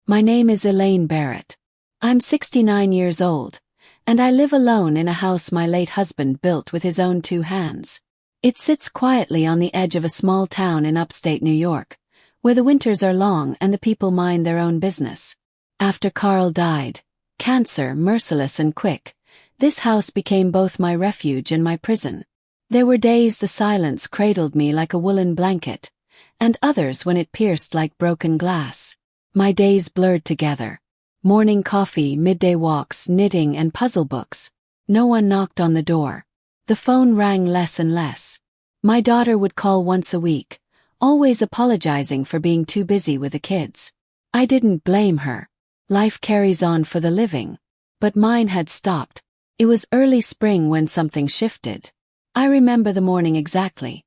My name is Elaine Barrett. I'm 69 years old, and I live alone in a house my late husband built with his own two hands. It sits quietly on the edge of a small town in upstate New York, where the winters are long and the people mind their own business. After Carl died, cancer, merciless and quick, this house became both my refuge and my prison. There were days the silence cradled me like a woolen blanket, and others when it pierced like broken glass. My days blurred together. Morning coffee, midday walks, knitting and puzzle books. No one knocked on the door. The phone rang less and less. My daughter would call once a week, always apologizing for being too busy with the kids. I didn't blame her. Life carries on for the living. But mine had stopped. It was early spring when something shifted. I remember the morning exactly.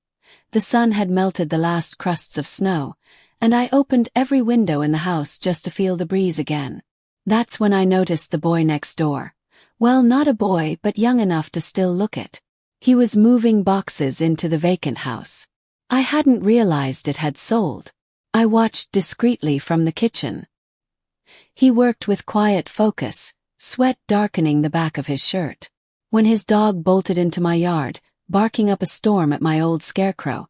The sun had melted the last crusts of snow, and I opened every window in the house just to feel the breeze again. That's when I noticed the boy next door. Well, not a boy, but young enough to still look it. He was moving boxes into the vacant house. I hadn't realized it had sold. I watched discreetly from the kitchen. He worked with quiet focus, sweat darkening the back of his shirt. When his dog bolted into my yard, barking up a storm at my old scarecrow,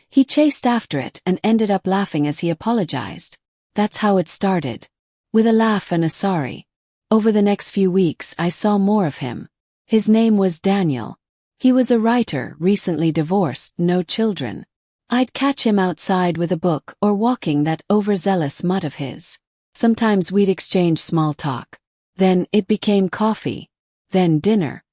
he chased after it and ended up laughing as he apologized. That's how it started. With a laugh and a sorry. Over the next few weeks I saw more of him. His name was Daniel. He was a writer, recently divorced, no children. I'd catch him outside with a book or walking that overzealous mutt of his. Sometimes we'd exchange small talk. Then it became coffee. Then dinner.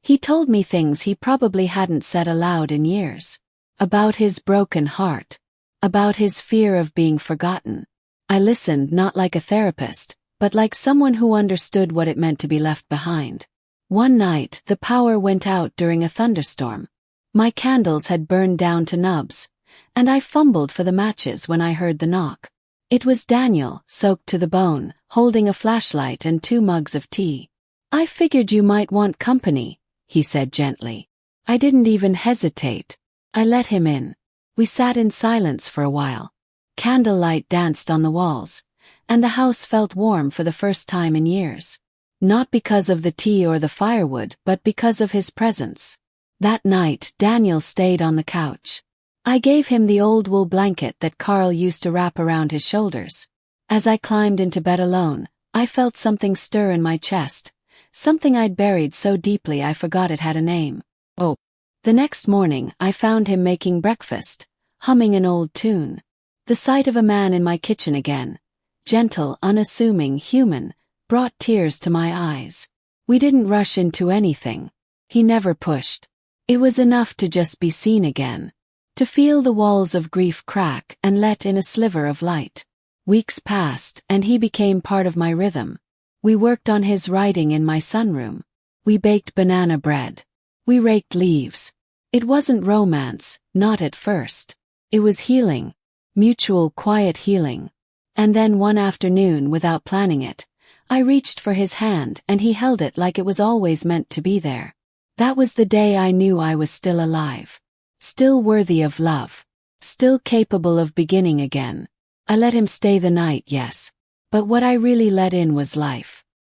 He told me things he probably hadn't said aloud in years. About his broken heart. About his fear of being forgotten. I listened not like a therapist, but like someone who understood what it meant to be left behind. One night, the power went out during a thunderstorm. My candles had burned down to nubs, and I fumbled for the matches when I heard the knock. It was Daniel, soaked to the bone, holding a flashlight and 2 mugs of tea. "I figured you might want company," he said gently. I didn't even hesitate. I let him in. We sat in silence for a while. Candlelight danced on the walls, and the house felt warm for the first time in years. Not because of the tea or the firewood, but because of his presence. That night, Daniel stayed on the couch. I gave him the old wool blanket that Carl used to wrap around his shoulders. As I climbed into bed alone, I felt something stir in my chest, something I'd buried so deeply I forgot it had a name. Oh. The next morning, I found him making breakfast, humming an old tune. The sight of a man in my kitchen again, gentle, unassuming, human, brought tears to my eyes. We didn't rush into anything. He never pushed. It was enough to just be seen again. To feel the walls of grief crack and let in a sliver of light. Weeks passed, and he became part of my rhythm. We worked on his writing in my sunroom. We baked banana bread. We raked leaves. It wasn't romance, not at first. It was healing. Mutual, quiet healing. And then one afternoon, without planning it, I reached for his hand and he held it like it was always meant to be there. That was the day I knew I was still alive. Still worthy of love. Still capable of beginning again. I let him stay the night, yes. But what I really let in was life.